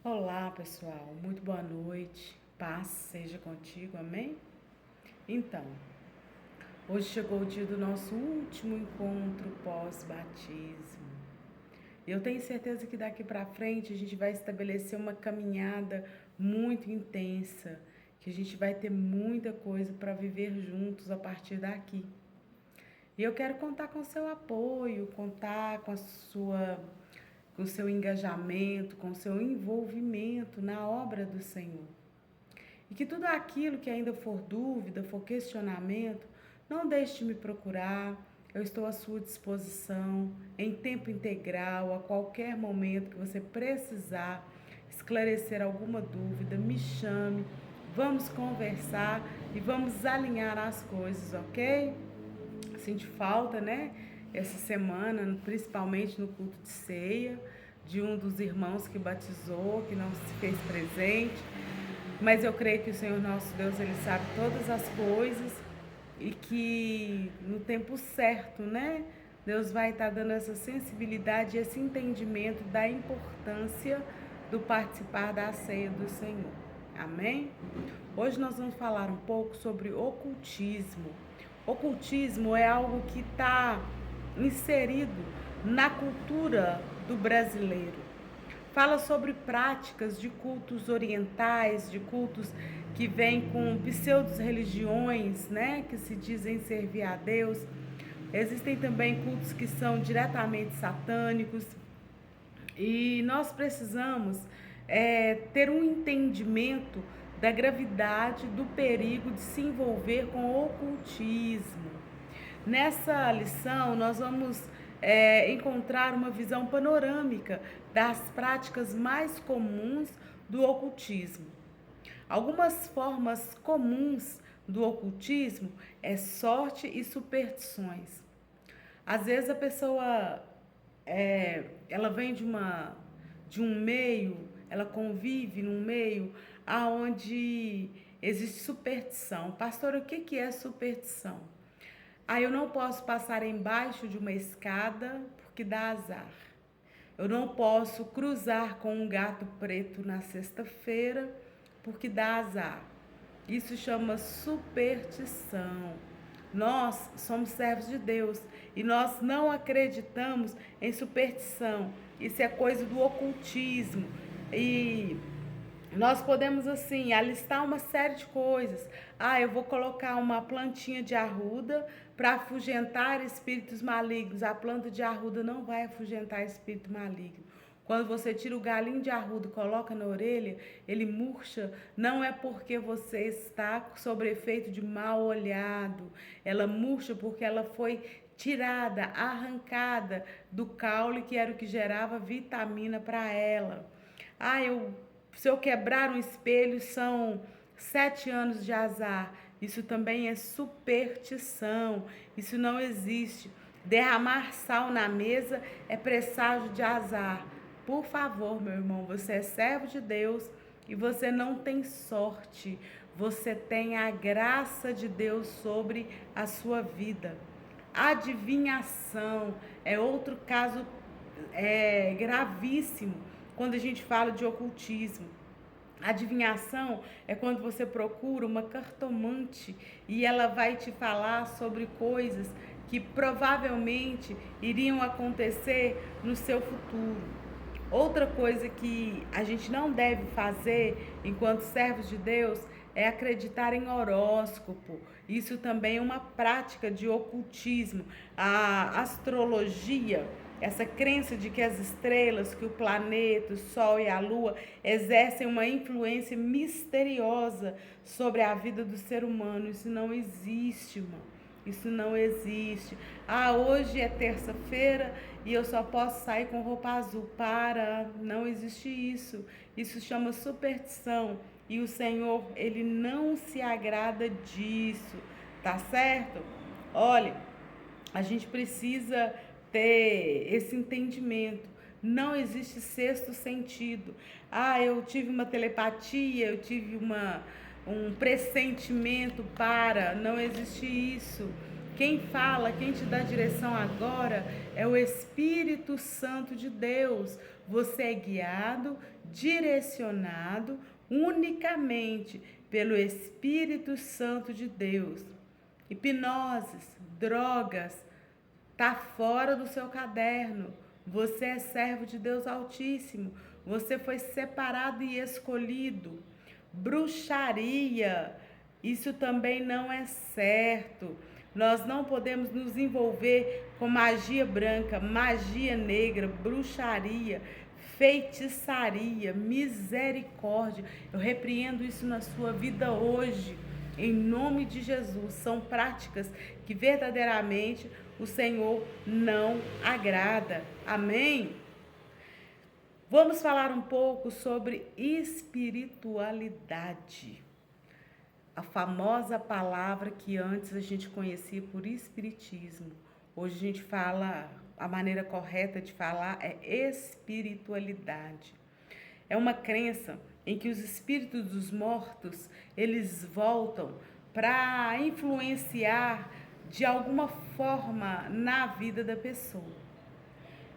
Olá, pessoal. Muito boa noite. Paz seja contigo. Amém? Então, hoje chegou o dia do nosso último encontro pós-batismo. Eu tenho certeza que daqui para frente a gente vai estabelecer uma caminhada muito intensa, que a gente vai ter muita coisa para viver juntos a partir daqui. E eu quero contar com o seu apoio, contar com o seu engajamento, com o seu envolvimento na obra do Senhor. E que tudo aquilo que ainda for dúvida, for questionamento, não deixe de me procurar. Eu estou à sua disposição, em tempo integral, a qualquer momento que você precisar esclarecer alguma dúvida, me chame, vamos conversar e vamos alinhar as coisas, ok? Senti falta, né? Essa semana, principalmente no culto de ceia, de um dos irmãos que batizou, que não se fez presente. Mas eu creio que o Senhor nosso Deus, Ele sabe todas as coisas e que no tempo certo, né? Deus vai estar dando essa sensibilidade e esse entendimento da importância do participar da ceia do Senhor. Amém? Hoje nós vamos falar um pouco sobre ocultismo. Ocultismo é algo que está inserido na cultura do brasileiro. Fala sobre práticas de cultos orientais, de cultos que vêm com pseudo-religiões, né, que se dizem servir a Deus. Existem também cultos que são diretamente satânicos. E nós precisamos ter um entendimento da gravidade do perigo de se envolver com o ocultismo. Nessa lição, nós vamos encontrar uma visão panorâmica das práticas mais comuns do ocultismo. Algumas formas comuns do ocultismo é sorte e superstições. Às vezes a pessoa ela vem de um meio, ela convive num meio aonde existe superstição. Pastor, o que é superstição? Eu não posso passar embaixo de uma escada porque dá azar. Eu não posso cruzar com um gato preto na sexta-feira porque dá azar. Isso chama superstição. Nós somos servos de Deus e nós não acreditamos em superstição. Isso é coisa do ocultismo. E nós podemos, assim, alistar uma série de coisas. Eu vou colocar uma plantinha de arruda para afugentar espíritos malignos. A planta de arruda não vai afugentar espírito maligno. Quando você tira o galinho de arruda e coloca na orelha, ele murcha, não é porque você está sob efeito de mal olhado. Ela murcha porque ela foi tirada, arrancada do caule, que era o que gerava vitamina para ela. Se eu quebrar um espelho, são 7 anos de azar. Isso também é superstição. Isso não existe. Derramar sal na mesa é presságio de azar. Por favor, meu irmão, você é servo de Deus e você não tem sorte. Você tem a graça de Deus sobre a sua vida. Adivinhação é outro caso gravíssimo quando a gente fala de ocultismo. Adivinhação é quando você procura uma cartomante e ela vai te falar sobre coisas que provavelmente iriam acontecer no seu futuro. Outra coisa que a gente não deve fazer enquanto servos de Deus é acreditar em horóscopo. Isso também é uma prática de ocultismo. A astrologia, essa crença de que as estrelas, que o planeta, o Sol e a Lua exercem uma influência misteriosa sobre a vida do ser humano. Isso não existe, irmão. Isso não existe. Hoje é terça-feira e eu só posso sair com roupa azul. Não existe isso. Isso chama superstição. E o Senhor, Ele não se agrada disso. Tá certo? Olha, a gente precisa ter esse entendimento. Não existe sexto sentido. Eu tive uma telepatia, eu tive um pressentimento não existe isso. Quem fala, quem te dá direção agora é o Espírito Santo de Deus. você é guiado, direcionado unicamente pelo Espírito Santo de Deus. Hipnoses, drogas, tá fora do seu caderno. Você é servo de Deus Altíssimo. Você foi separado e escolhido. Bruxaria, isso também não é certo. Nós não podemos nos envolver com magia branca, magia negra, bruxaria, feitiçaria, misericórdia. Eu repreendo isso na sua vida hoje, em nome de Jesus. São práticas que verdadeiramente o Senhor não agrada. Amém? Vamos falar um pouco sobre espiritualidade. A famosa palavra que antes a gente conhecia por espiritismo. Hoje a gente fala, a maneira correta de falar é espiritualidade. É uma crença em que os espíritos dos mortos, eles voltam para influenciar de alguma forma na vida da pessoa.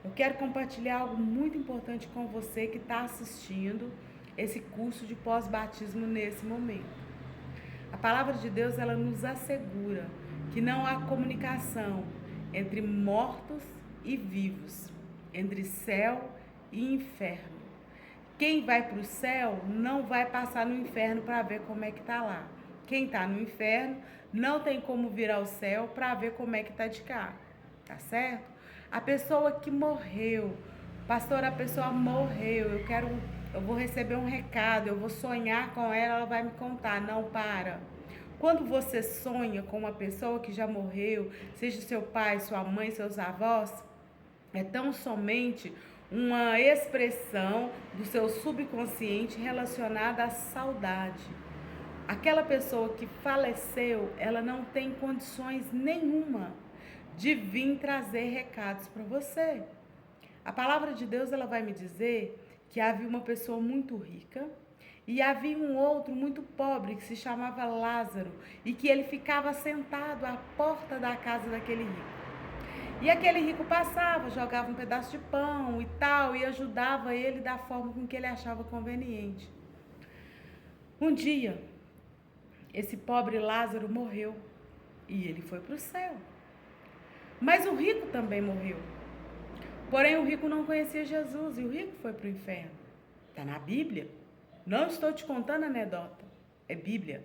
Eu quero compartilhar algo muito importante com você que está assistindo esse curso de pós-batismo nesse momento. A palavra de Deus, ela nos assegura que não há comunicação entre mortos e vivos, entre céu e inferno. Quem vai para o céu não vai passar no inferno para ver como é que está lá. Quem está no inferno não tem como vir ao céu para ver como é que está de cá, tá certo? A pessoa que morreu, pastor, a pessoa morreu, eu vou receber um recado, eu vou sonhar com ela, ela vai me contar. Não, para. Quando você sonha com uma pessoa que já morreu, seja seu pai, sua mãe, seus avós, é tão somente uma expressão do seu subconsciente relacionada à saudade. Aquela pessoa que faleceu, ela não tem condições nenhuma de vir trazer recados para você. A palavra de Deus, ela vai me dizer que havia uma pessoa muito rica e havia um outro muito pobre que se chamava Lázaro e que ele ficava sentado à porta da casa daquele rico. E aquele rico passava, jogava um pedaço de pão e tal, e ajudava ele da forma com que ele achava conveniente. Um dia, esse pobre Lázaro morreu e ele foi para o céu. Mas o rico também morreu. Porém, o rico não conhecia Jesus e o rico foi para o inferno. Está na Bíblia. Não estou te contando anedota, é Bíblia.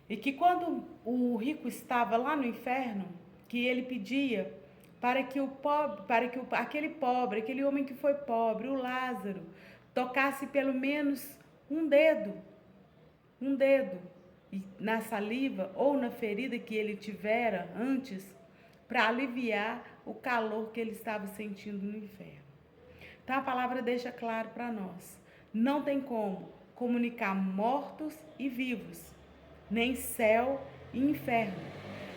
E que quando o rico estava lá no inferno, que ele pedia para que aquele homem que foi pobre, o Lázaro, tocasse pelo menos um dedo na saliva ou na ferida que ele tivera antes, para aliviar o calor que ele estava sentindo no inferno. Então a palavra deixa claro para nós: não tem como comunicar mortos e vivos, nem céu e inferno.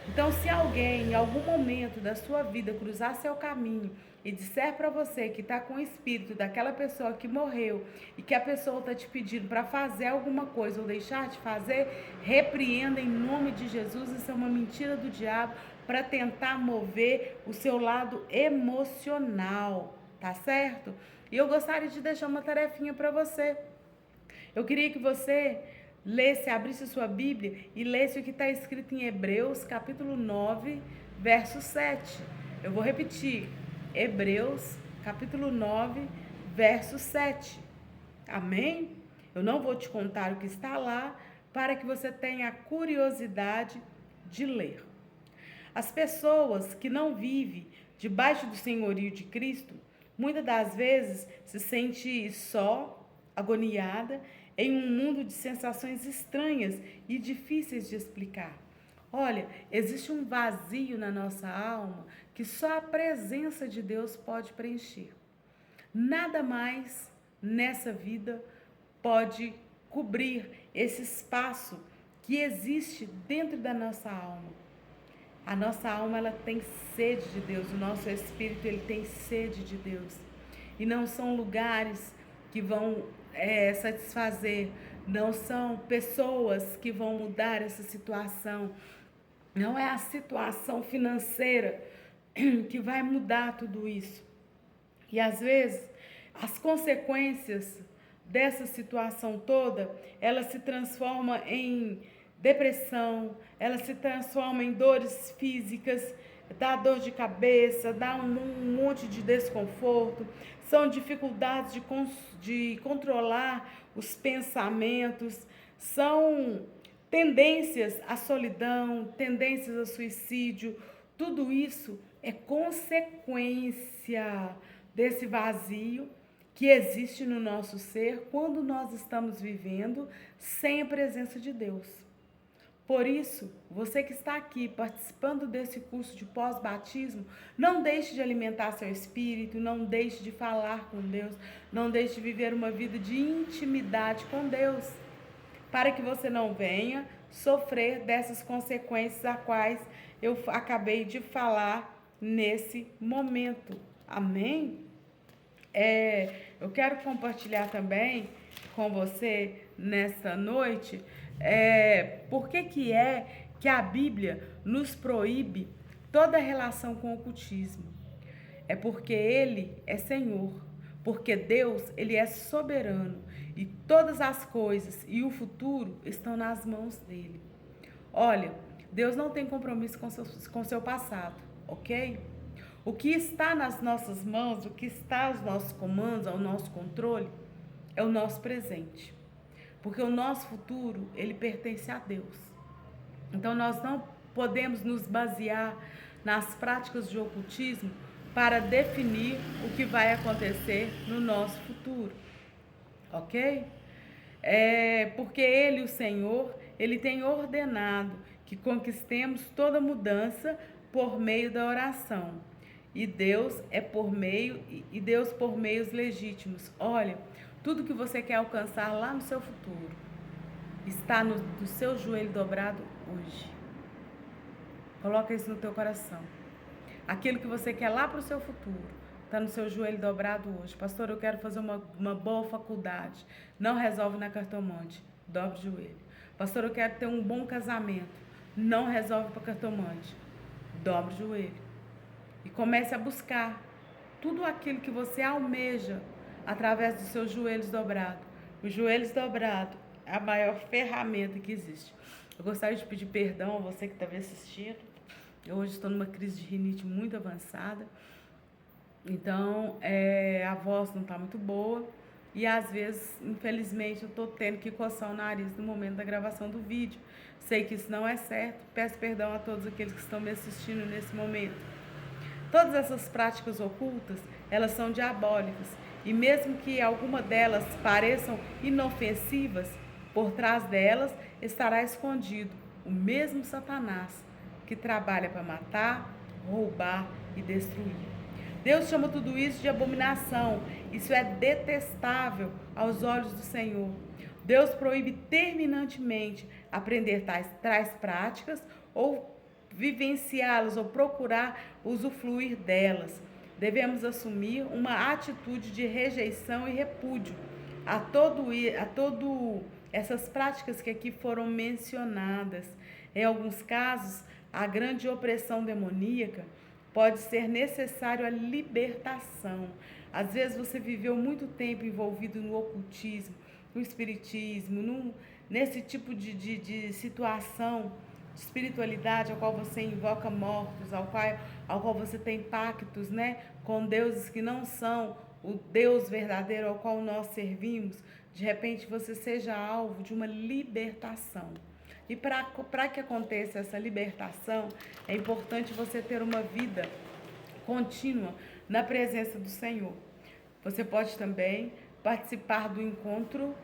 Então, se alguém em algum momento da sua vida cruzar seu caminho e disser para você que está com o espírito daquela pessoa que morreu e que a pessoa está te pedindo para fazer alguma coisa ou deixar de fazer, repreenda em nome de Jesus. Isso é uma mentira do diabo para tentar mover o seu lado emocional, tá certo? E eu gostaria de deixar uma tarefinha para você. Eu queria que você abrisse sua Bíblia e lesse o que está escrito em Hebreus, capítulo 9, verso 7. Eu vou repetir. Hebreus, capítulo 9, verso 7. Amém? Eu não vou te contar o que está lá, para que você tenha a curiosidade de ler. As pessoas que não vivem debaixo do senhorio de Cristo, muitas das vezes se sente só, agoniada, em um mundo de sensações estranhas e difíceis de explicar. Olha, existe um vazio na nossa alma que só a presença de Deus pode preencher. Nada mais nessa vida pode cobrir esse espaço que existe dentro da nossa alma. A nossa alma, ela tem sede de Deus, o nosso espírito, ele tem sede de Deus. E não são lugares que vão satisfazer, não são pessoas que vão mudar essa situação, não é a situação financeira que vai mudar tudo isso. E às vezes, As consequências dessa situação toda, ela se transforma em depressão, ela se transforma em dores físicas, dá dor de cabeça, dá um monte de desconforto, são dificuldades de controlar os pensamentos, são tendências à solidão, tendências ao suicídio. Tudo isso é consequência desse vazio que existe no nosso ser quando nós estamos vivendo sem a presença de Deus. Por isso, você que está aqui participando desse curso de pós-batismo, não deixe de alimentar seu espírito, não deixe de falar com Deus, não deixe de viver uma vida de intimidade com Deus, para que você não venha sofrer dessas consequências a quais eu acabei de falar nesse momento. Amém? Eu quero compartilhar também com você nesta noite por que a Bíblia nos proíbe toda relação com o ocultismo. É porque Ele é Senhor, porque Deus, Ele é soberano e todas as coisas e o futuro estão nas mãos dEle. Olha, Deus não tem compromisso com seu passado, ok? O que está nas nossas mãos, o que está aos nossos comandos, ao nosso controle, é o nosso presente. Porque o nosso futuro, ele pertence a Deus. Então, nós não podemos nos basear nas práticas de ocultismo para definir o que vai acontecer no nosso futuro. Ok? Porque Ele, o Senhor, Ele tem ordenado que conquistemos toda mudança por meio da oração. E Deus por meios legítimos. Olha, tudo que você quer alcançar lá no seu futuro está no seu joelho dobrado hoje. Coloca isso no teu coração. Aquilo que você quer lá para o seu futuro está no seu joelho dobrado hoje. Pastor, eu quero fazer uma boa faculdade. Não resolve na cartomante. Dobre o joelho. Pastor, eu quero ter um bom casamento. Não resolve para cartomante. Dobre o joelho. E comece a buscar tudo aquilo que você almeja através dos seus joelhos dobrados. Os joelhos dobrados é a maior ferramenta que existe. Eu gostaria de pedir perdão a você que está me assistindo. Eu hoje estou numa crise de rinite muito avançada. Então, a voz não está muito boa. E às vezes, infelizmente, eu estou tendo que coçar o nariz no momento da gravação do vídeo. Sei que isso não é certo. Peço perdão a todos aqueles que estão me assistindo nesse momento. Todas essas práticas ocultas, elas são diabólicas. E mesmo que alguma delas pareçam inofensivas, por trás delas estará escondido o mesmo Satanás que trabalha para matar, roubar e destruir. Deus chama tudo isso de abominação. Isso é detestável aos olhos do Senhor. Deus proíbe terminantemente aprender tais práticas ou vivenciá-las ou procurar usufruir delas. Devemos assumir uma atitude de rejeição e repúdio a todo essas práticas que aqui foram mencionadas. Em alguns casos, a grande opressão demoníaca pode ser necessário a libertação. Às vezes você viveu muito tempo envolvido no ocultismo, no espiritismo, nesse tipo de situação de espiritualidade, ao qual você invoca mortos, ao qual você tem pactos, né, com deuses que não são o Deus verdadeiro ao qual nós servimos. De repente você seja alvo de uma libertação. E para que aconteça essa libertação, é importante você ter uma vida contínua na presença do Senhor. Você pode também participar do encontro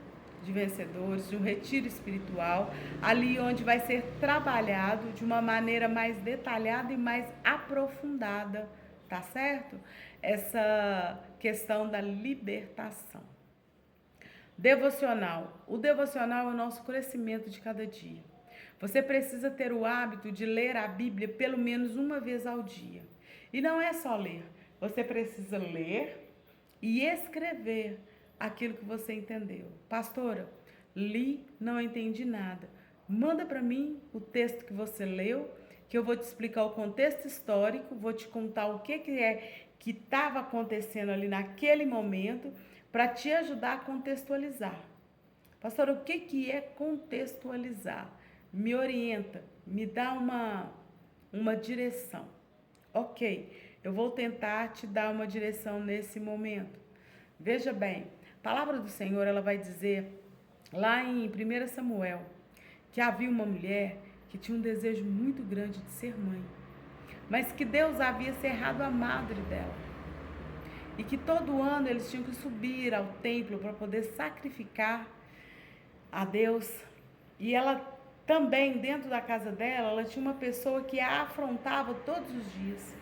de vencedores, de um retiro espiritual, ali onde vai ser trabalhado de uma maneira mais detalhada e mais aprofundada, tá certo? Essa questão da libertação. Devocional. O devocional é o nosso crescimento de cada dia. Você precisa ter o hábito de ler a Bíblia pelo menos uma vez ao dia. E não é só ler, você precisa ler e escrever aquilo que você entendeu. Pastora, li, não entendi nada. Manda para mim o texto que você leu, que eu vou te explicar o contexto histórico, vou te contar o que que estava acontecendo ali naquele momento para te ajudar a contextualizar. Pastora, o que é contextualizar? Me orienta, me dá uma direção. Ok, eu vou tentar te dar uma direção nesse momento. Veja bem, a palavra do Senhor, ela vai dizer lá em 1 Samuel, que havia uma mulher que tinha um desejo muito grande de ser mãe, mas que Deus havia cerrado a madre dela. E que todo ano eles tinham que subir ao templo para poder sacrificar a Deus. E ela também, dentro da casa dela, ela tinha uma pessoa que a afrontava todos os dias.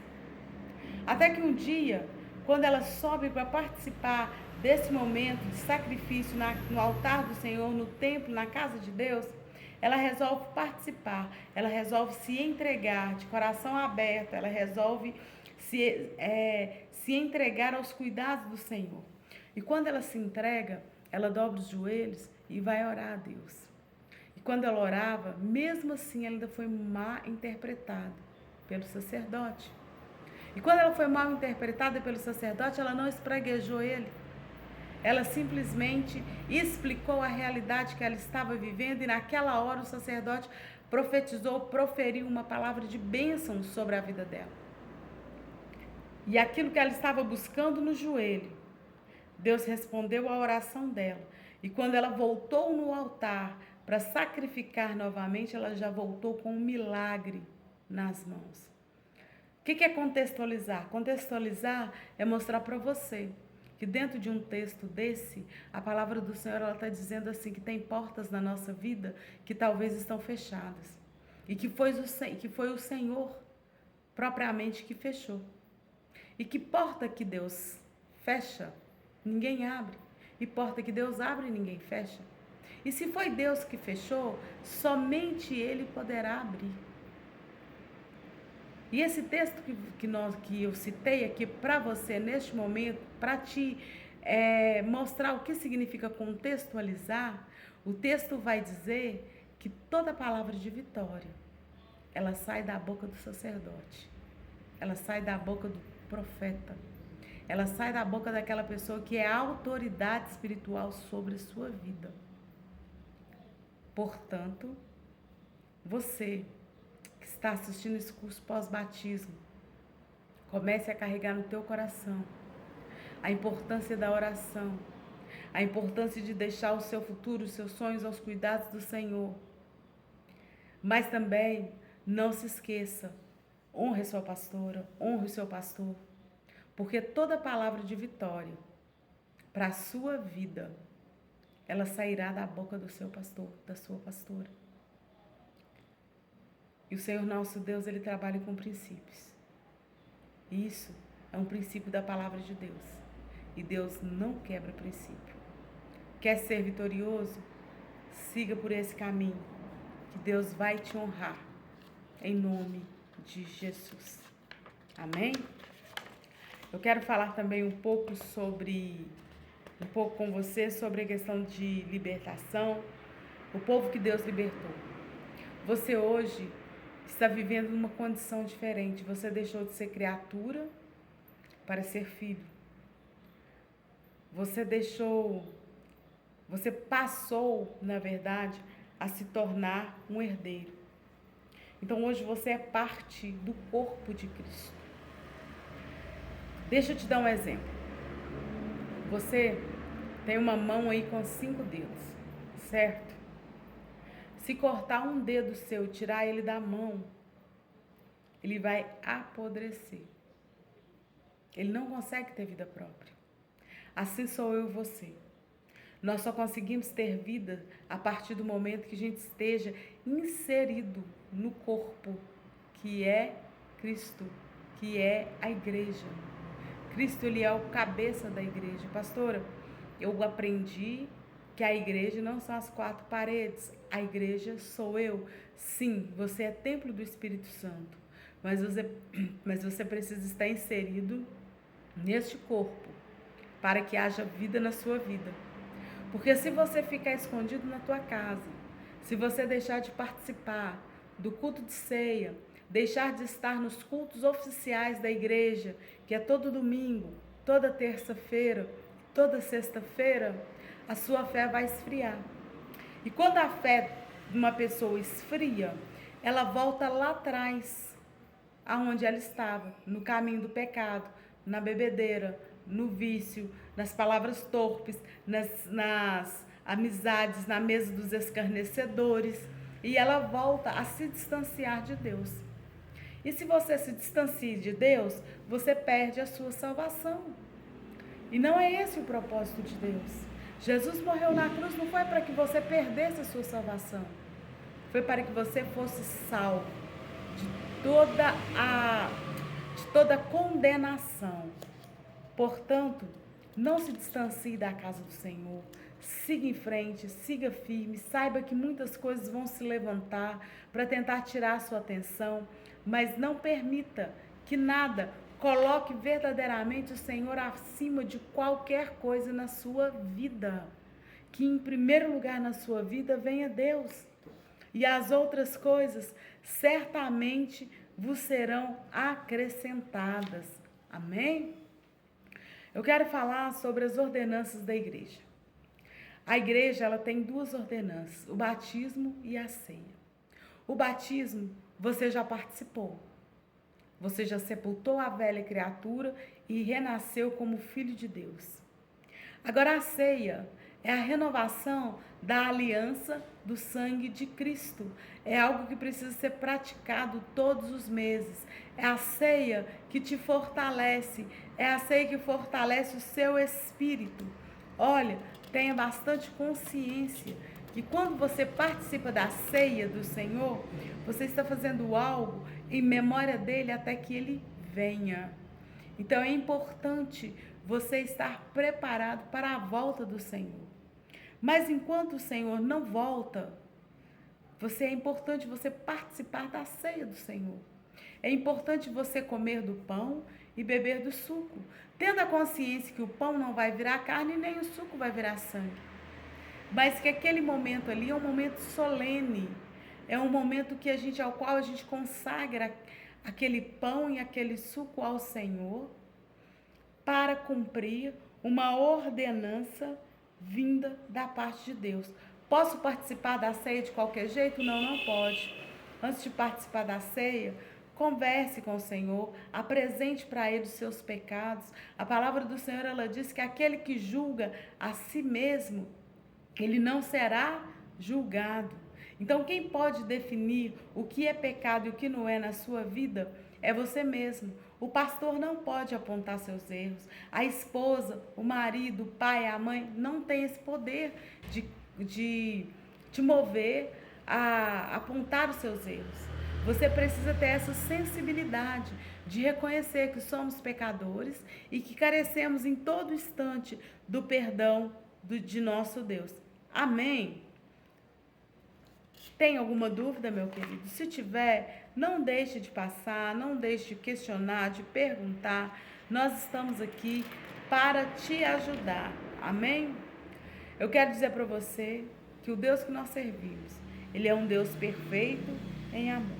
Até que um dia, quando ela sobe para participar desse momento de sacrifício no altar do Senhor, no templo, na casa de Deus, ela resolve participar, ela resolve se entregar de coração aberto, ela resolve se entregar aos cuidados do Senhor. E quando ela se entrega, ela dobra os joelhos e vai orar a Deus. E quando ela orava, mesmo assim, ela ainda foi mal interpretada pelo sacerdote. E quando ela foi mal interpretada pelo sacerdote, ela não espraguejou ele. Ela simplesmente explicou a realidade que ela estava vivendo e naquela hora o sacerdote profetizou, proferiu uma palavra de bênção sobre a vida dela. E aquilo que ela estava buscando no joelho, Deus respondeu à oração dela. E quando ela voltou no altar para sacrificar novamente, ela já voltou com um milagre nas mãos. O que é contextualizar? Contextualizar é mostrar para você que dentro de um texto desse, a palavra do Senhor está dizendo assim, que tem portas na nossa vida que talvez estão fechadas. E que foi o Senhor propriamente que fechou. E que porta que Deus fecha, ninguém abre. E porta que Deus abre, ninguém fecha. E se foi Deus que fechou, somente Ele poderá abrir. E esse texto que eu citei aqui para você neste momento, para te mostrar o que significa contextualizar, o texto vai dizer que toda palavra de vitória, ela sai da boca do sacerdote, ela sai da boca do profeta, ela sai da boca daquela pessoa que é a autoridade espiritual sobre a sua vida. Portanto, você que está assistindo esse curso pós-batismo, comece a carregar no teu coração a importância da oração, a importância de deixar o seu futuro, os seus sonhos aos cuidados do Senhor. Mas também não se esqueça, honre sua pastora, honre o seu pastor, porque toda palavra de vitória para a sua vida, ela sairá da boca do seu pastor, da sua pastora. E o Senhor nosso Deus, Ele trabalha com princípios. Isso é um princípio da palavra de Deus. E Deus não quebra princípio. Quer ser vitorioso? Siga por esse caminho, que Deus vai te honrar. Em nome de Jesus. Amém? Eu quero falar também um pouco com você sobre a questão de libertação. O povo que Deus libertou. Você hoje está vivendo numa condição diferente. Você deixou de ser criatura para ser filho. Você passou, na verdade, a se tornar um herdeiro. Então hoje você é parte do corpo de Cristo. Deixa eu te dar um exemplo. Você tem uma mão aí com 5 dedos, certo? Se cortar um dedo seu e tirar ele da mão, ele vai apodrecer. Ele não consegue ter vida própria. Assim sou eu e você. Nós só conseguimos ter vida a partir do momento que a gente esteja inserido no corpo, que é Cristo, que é a igreja. Cristo, ele é o cabeça da igreja. Pastora, eu aprendi que a igreja não são as 4 paredes. A igreja sou eu. Sim, você é templo do Espírito Santo. Mas você precisa estar inserido neste corpo para que haja vida na sua vida. Porque se você ficar escondido na tua casa, se você deixar de participar do culto de ceia, deixar de estar nos cultos oficiais da igreja, que é todo domingo, toda terça-feira, toda sexta-feira, a sua fé vai esfriar. E quando a fé de uma pessoa esfria, ela volta lá atrás, aonde ela estava, no caminho do pecado, na bebedeira, no vício, nas palavras torpes, nas amizades, na mesa dos escarnecedores, e ela volta a se distanciar de Deus. E se você se distancia de Deus, você perde a sua salvação. E não é esse o propósito de Deus. Jesus morreu na cruz não foi para que você perdesse a sua salvação. Foi para que você fosse salvo de toda condenação. Portanto, não se distancie da casa do Senhor. Siga em frente, siga firme. Saiba que muitas coisas vão se levantar para tentar tirar a sua atenção, mas não permita que nada coloque verdadeiramente o Senhor acima de qualquer coisa na sua vida. Que em primeiro lugar na sua vida venha Deus. E as outras coisas certamente vos serão acrescentadas. Amém? Eu quero falar sobre as ordenanças da igreja. A igreja, ela tem duas ordenanças, o batismo e a ceia. O batismo, você já participou. Você já sepultou a velha criatura e renasceu como filho de Deus. Agora a ceia é a renovação da aliança do sangue de Cristo. É algo que precisa ser praticado todos os meses. É a ceia que te fortalece. É a ceia que fortalece o seu espírito. Olha, tenha bastante consciência que quando você participa da ceia do Senhor, você está fazendo algo em memória dele até que ele venha. Então é importante você estar preparado para a volta do Senhor. Mas enquanto o Senhor não volta, é importante você participar da ceia do Senhor. É importante você comer do pão e beber do suco, tendo a consciência que o pão não vai virar carne nem o suco vai virar sangue. Mas que aquele momento ali é um momento solene, é um momento ao qual a gente consagra aquele pão e aquele suco ao Senhor para cumprir uma ordenança vinda da parte de Deus. Posso participar da ceia de qualquer jeito? Não, não pode. Antes de participar da ceia, converse com o Senhor, apresente para Ele os seus pecados. A palavra do Senhor, ela diz que aquele que julga a si mesmo, ele não será julgado. Então, quem pode definir o que é pecado e o que não é na sua vida é você mesmo. O pastor não pode apontar seus erros. A esposa, o marido, o pai, a mãe não tem esse poder de te mover a apontar os seus erros. Você precisa ter essa sensibilidade de reconhecer que somos pecadores e que carecemos em todo instante do perdão de nosso Deus. Amém? Tem alguma dúvida, meu querido? Se tiver, não deixe de passar, não deixe de questionar, de perguntar. Nós estamos aqui para te ajudar. Amém? Eu quero dizer para você que o Deus que nós servimos, Ele é um Deus perfeito em amor.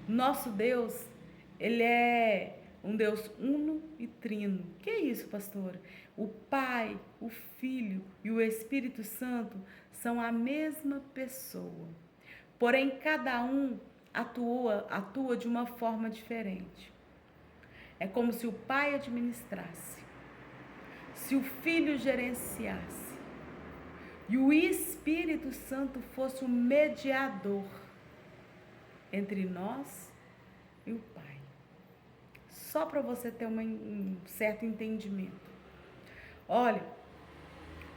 Nosso Deus, Ele é um Deus uno e trino. Que é isso, pastora? O Pai, o Filho e o Espírito Santo são a mesma pessoa. Porém, cada um atua de uma forma diferente. É como se o Pai administrasse, se o Filho gerenciasse e o Espírito Santo fosse o mediador entre nós e o Pai. Só para você ter um certo entendimento. Olha,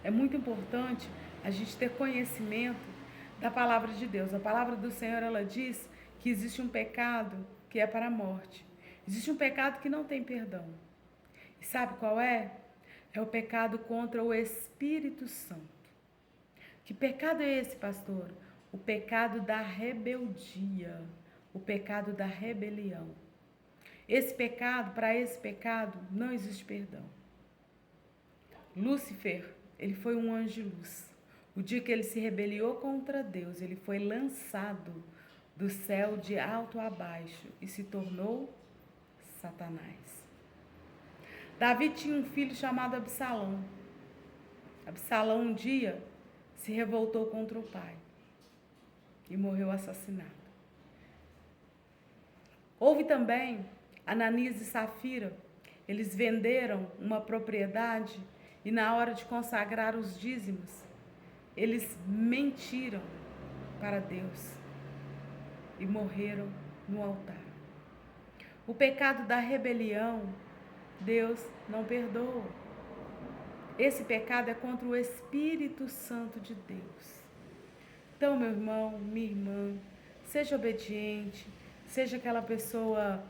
é muito importante a gente ter conhecimento da palavra de Deus. A palavra do Senhor, ela diz que existe um pecado que é para a morte. Existe um pecado que não tem perdão. E sabe qual é? É o pecado contra o Espírito Santo. Que pecado é esse, pastor? O pecado da rebeldia, o pecado da rebelião. Para esse pecado, não existe perdão. Lúcifer, ele foi um anjo de luz. O dia que ele se rebeliou contra Deus, ele foi lançado do céu de alto a baixo e se tornou Satanás. Davi tinha um filho chamado Absalão. Absalão um dia se revoltou contra o pai e morreu assassinado. Houve também Ananias e Safira. Eles venderam uma propriedade e na hora de consagrar os dízimos, eles mentiram para Deus e morreram no altar. O pecado da rebelião, Deus não perdoa. Esse pecado é contra o Espírito Santo de Deus. Então, meu irmão, minha irmã, seja obediente, seja aquela pessoa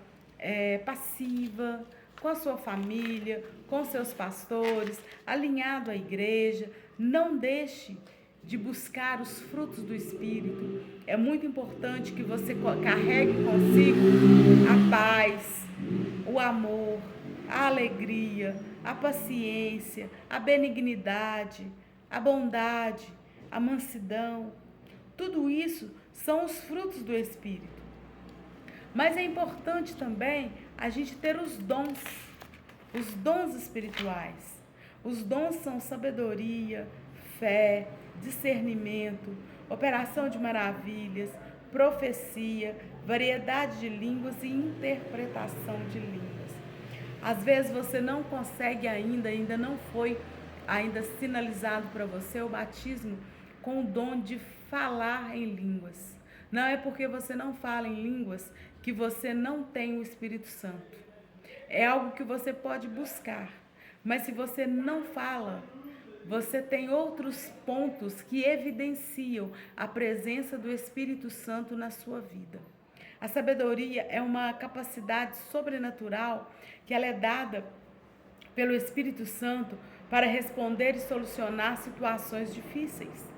passiva, com a sua família, com seus pastores, alinhado à igreja. Não deixe de buscar os frutos do Espírito. É muito importante que você carregue consigo a paz, o amor, a alegria, a paciência, a benignidade, a bondade, a mansidão. Tudo isso são os frutos do Espírito. Mas é importante também a gente ter os dons espirituais. Os dons são sabedoria, fé, discernimento, operação de maravilhas, profecia, variedade de línguas e interpretação de línguas. Às vezes você não consegue ainda não foi sinalizado para você o batismo com o dom de falar em línguas. Não é porque você não fala em línguas que você não tem o Espírito Santo. É algo que você pode buscar. Mas se você não fala, você tem outros pontos que evidenciam a presença do Espírito Santo na sua vida. A sabedoria é uma capacidade sobrenatural que ela é dada pelo Espírito Santo para responder e solucionar situações difíceis.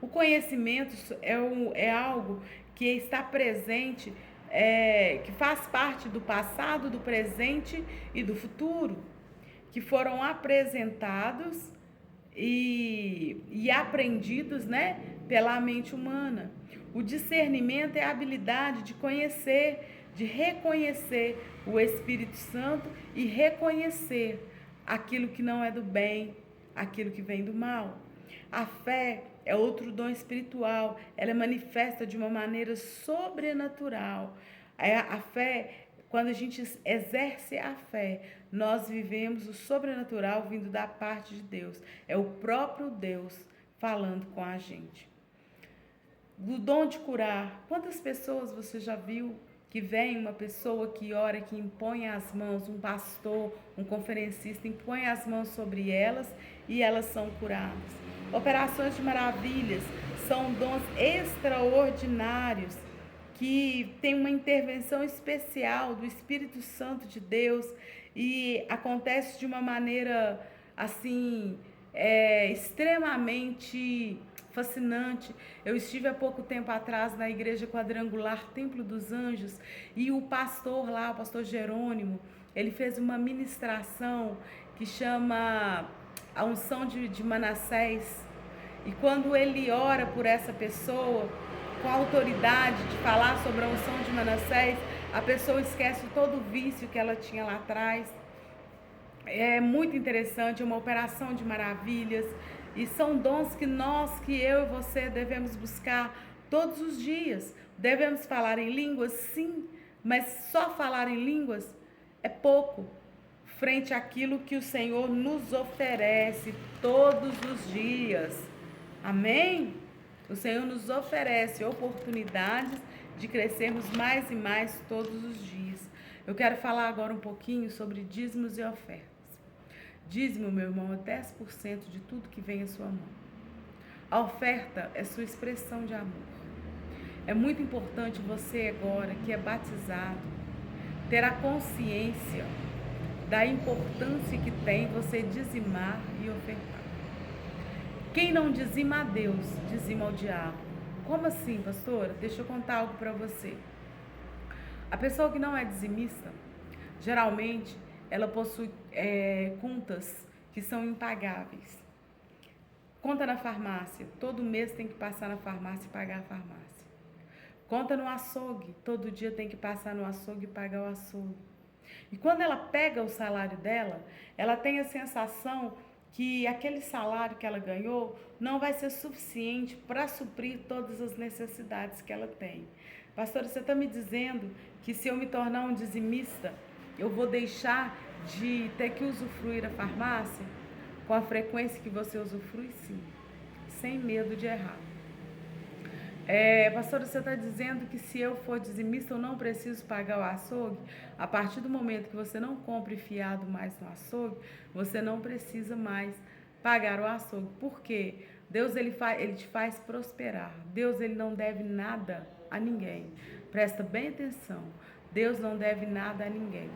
O conhecimento é algo que está presente, que faz parte do passado, do presente e do futuro, que foram apresentados e aprendidos, né, pela mente humana. O discernimento é a habilidade de conhecer, de reconhecer o Espírito Santo e reconhecer aquilo que não é do bem, aquilo que vem do mal. A fé é outro dom espiritual, ela é manifesta de uma maneira sobrenatural. A fé, quando a gente exerce a fé, nós vivemos o sobrenatural vindo da parte de Deus. É o próprio Deus falando com a gente. O dom de curar. Quantas pessoas você já viu que vem uma pessoa que ora, que impõe as mãos, um pastor, um conferencista, impõe as mãos sobre elas e elas são curadas? Operações de maravilhas são dons extraordinários que tem uma intervenção especial do Espírito Santo de Deus e acontece de uma maneira assim extremamente fascinante. Eu estive há pouco tempo atrás na igreja quadrangular Templo dos Anjos e o pastor lá, o pastor Jerônimo, ele fez uma ministração que chama a unção de Manassés. E quando ele ora por essa pessoa, com a autoridade de falar sobre a unção de Manassés, a pessoa esquece todo o vício que ela tinha lá atrás. É muito interessante, é uma operação de maravilhas. E são dons que eu e você devemos buscar todos os dias. Devemos falar em línguas, sim, mas só falar em línguas é pouco frente àquilo que o Senhor nos oferece todos os dias. Amém? O Senhor nos oferece oportunidades de crescermos mais e mais todos os dias. Eu quero falar agora um pouquinho sobre dízimos e ofertas. Dízimo, meu irmão, é 10% de tudo que vem à sua mão. A oferta é sua expressão de amor. É muito importante você agora, que é batizado, ter a consciência da importância que tem você dizimar e ofertar. Quem não dizima a Deus, dizima ao diabo. Como assim, pastora? Deixa eu contar algo para você. A pessoa que não é dizimista, geralmente, ela possui contas que são impagáveis. Conta na farmácia. Todo mês tem que passar na farmácia e pagar a farmácia. Conta no açougue. Todo dia tem que passar no açougue e pagar o açougue. E quando ela pega o salário dela, ela tem a sensação que aquele salário que ela ganhou não vai ser suficiente para suprir todas as necessidades que ela tem. Pastora, você está me dizendo que se eu me tornar um dizimista, eu vou deixar de ter que usufruir a farmácia? Com a frequência que você usufrui, sim. Sem medo de errar. Pastora, você está dizendo que se eu for dizimista eu não preciso pagar o açougue? A partir do momento que você não compre fiado mais no açougue, você não precisa mais pagar o açougue. Por quê? Deus ele te faz prosperar. Deus ele não deve nada a ninguém. Presta bem atenção. Deus não deve nada a ninguém.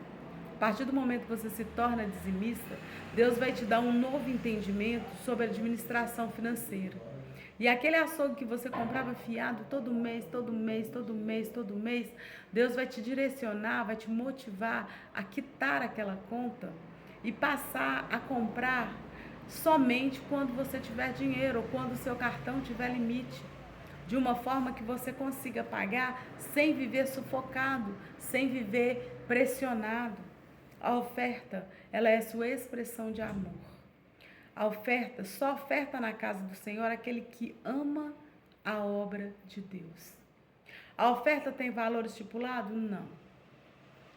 A partir do momento que você se torna dizimista, Deus vai te dar um novo entendimento sobre a administração financeira. E aquele açougue que você comprava fiado todo mês, Deus vai te direcionar, vai te motivar a quitar aquela conta e passar a comprar somente quando você tiver dinheiro ou quando o seu cartão tiver limite. De uma forma que você consiga pagar sem viver sufocado, sem viver pressionado. A oferta, ela é sua expressão de amor. A oferta, só oferta na casa do Senhor aquele que ama a obra de Deus. A oferta tem valor estipulado? Não.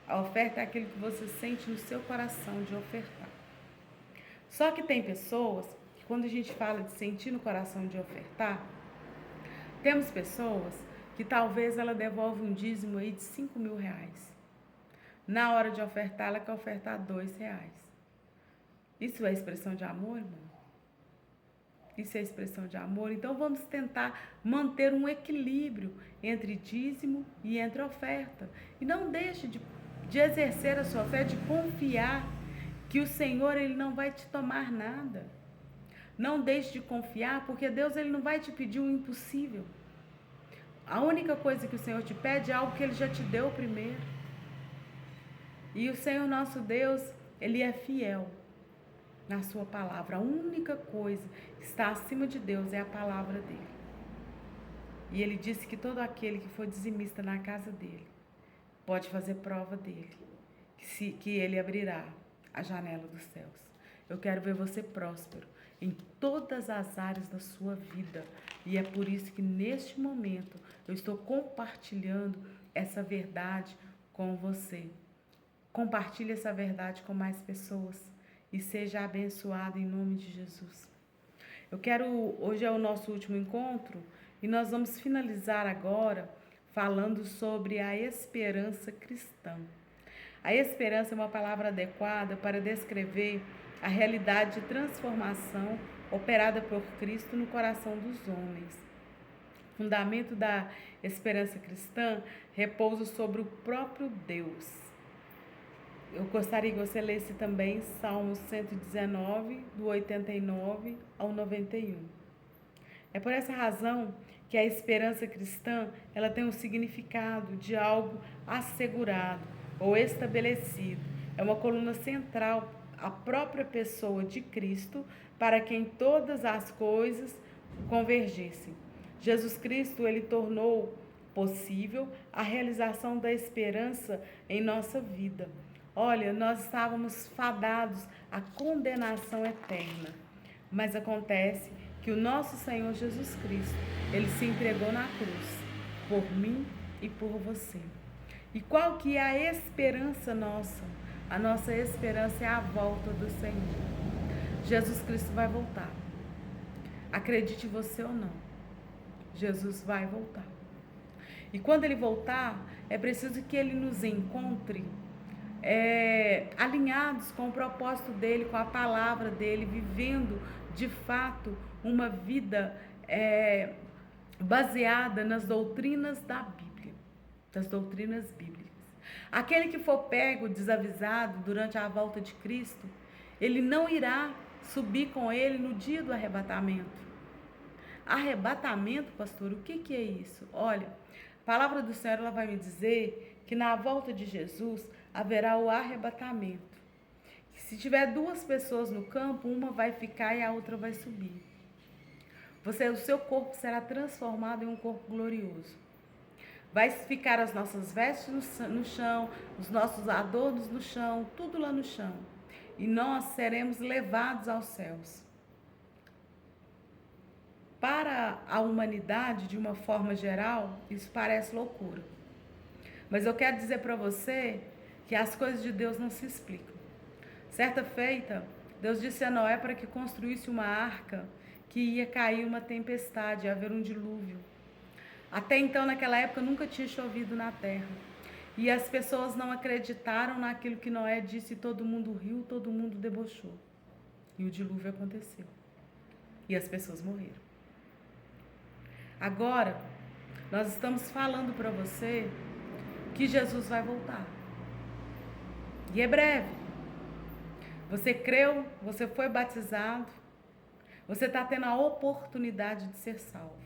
A oferta é aquilo que você sente no seu coração de ofertar. Só que tem pessoas, que quando a gente fala de sentir no coração de ofertar, temos pessoas que talvez ela devolve um dízimo aí de 5 mil reais. Na hora de ofertar, ela quer ofertar 2 reais. Isso é expressão de amor, irmão? Isso é expressão de amor? Então vamos tentar manter um equilíbrio entre dízimo e entre oferta. E não deixe de exercer a sua fé, de confiar que o Senhor ele não vai te tomar nada. Não deixe de confiar, porque Deus ele não vai te pedir o impossível. A única coisa que o Senhor te pede é algo que ele já te deu primeiro. E o Senhor nosso Deus, ele é fiel na sua palavra. A única coisa que está acima de Deus é a palavra dele. E ele disse que todo aquele que for dizimista na casa dele pode fazer prova dele, que ele abrirá a janela dos céus. Eu quero ver você próspero em todas as áreas da sua vida. E é por isso que neste momento eu estou compartilhando essa verdade com você. Compartilhe essa verdade com mais pessoas e seja abençoado em nome de Jesus. Hoje é o nosso último encontro e nós vamos finalizar agora falando sobre a esperança cristã. A esperança é uma palavra adequada para descrever a realidade de transformação operada por Cristo no coração dos homens. O fundamento da esperança cristã repousa sobre o próprio Deus. Eu gostaria que você lesse também Salmos 119, do 89 ao 91. É por essa razão que a esperança cristã ela tem um significado de algo assegurado ou estabelecido. É uma coluna central, a própria pessoa de Cristo, para quem todas as coisas convergissem. Jesus Cristo, ele tornou possível a realização da esperança em nossa vida. Olha, nós estávamos fadados à condenação eterna, mas acontece que o nosso Senhor Jesus Cristo, ele se entregou na cruz, por mim e por você. E qual que é a esperança nossa? A nossa esperança é a volta do Senhor. Jesus Cristo vai voltar. Acredite você ou não, Jesus vai voltar. E quando ele voltar, é preciso que ele nos encontre alinhados com o propósito dele, com a palavra dele, vivendo de fato uma vida baseada nas doutrinas da Bíblia, das doutrinas bíblicas. Aquele que for pego desavisado durante a volta de Cristo, ele não irá subir com ele no dia do arrebatamento. Arrebatamento, pastor, o que é isso? Olha, a palavra do Senhor ela vai me dizer que na volta de Jesus haverá o arrebatamento. Se tiver 2 pessoas no campo, uma vai ficar e a outra vai subir. O seu corpo será transformado em um corpo glorioso. Vai ficar as nossas vestes no chão, os nossos adornos no chão, tudo lá no chão. E nós seremos levados aos céus. Para a humanidade, de uma forma geral, isso parece loucura. Mas eu quero dizer para você que as coisas de Deus não se explicam. Certa feita, Deus disse a Noé para que construísse uma arca que ia cair uma tempestade, ia haver um dilúvio. Até então, naquela época, nunca tinha chovido na terra. E as pessoas não acreditaram naquilo que Noé disse, e todo mundo riu, todo mundo debochou. E o dilúvio aconteceu. E as pessoas morreram. Agora, nós estamos falando para você que Jesus vai voltar. E é breve. Você creu, você foi batizado, você está tendo a oportunidade de ser salvo.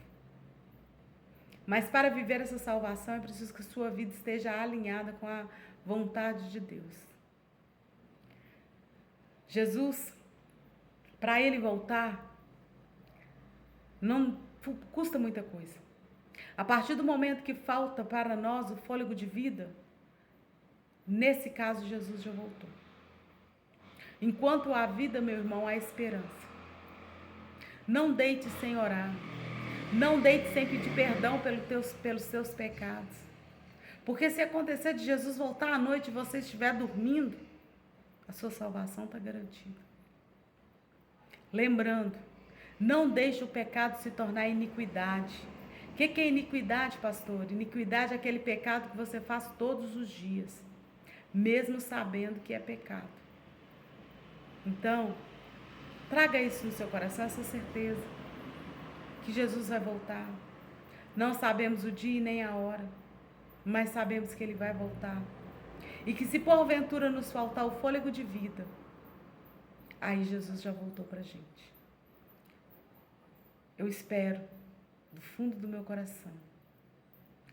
Mas para viver essa salvação é preciso que a sua vida esteja alinhada com a vontade de Deus. Jesus, para ele voltar, não custa muita coisa. A partir do momento que falta para nós o fôlego de vida, nesse caso Jesus já voltou. Enquanto há vida, meu irmão, há esperança. Não deite sem orar. Não deite sem pedir perdão pelos seus pecados. Porque se acontecer de Jesus voltar à noite e você estiver dormindo, a sua salvação está garantida. Lembrando, não deixe o pecado se tornar iniquidade. O que é iniquidade, pastor? Iniquidade é aquele pecado que você faz todos os dias, mesmo sabendo que é pecado. Então, traga isso no seu coração, essa certeza que Jesus vai voltar. Não sabemos o dia nem a hora, mas sabemos que Ele vai voltar. E que se porventura nos faltar o fôlego de vida, aí Jesus já voltou para a gente. Eu espero, do fundo do meu coração,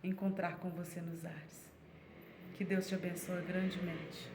encontrar com você nos ares. Que Deus te abençoe grandemente.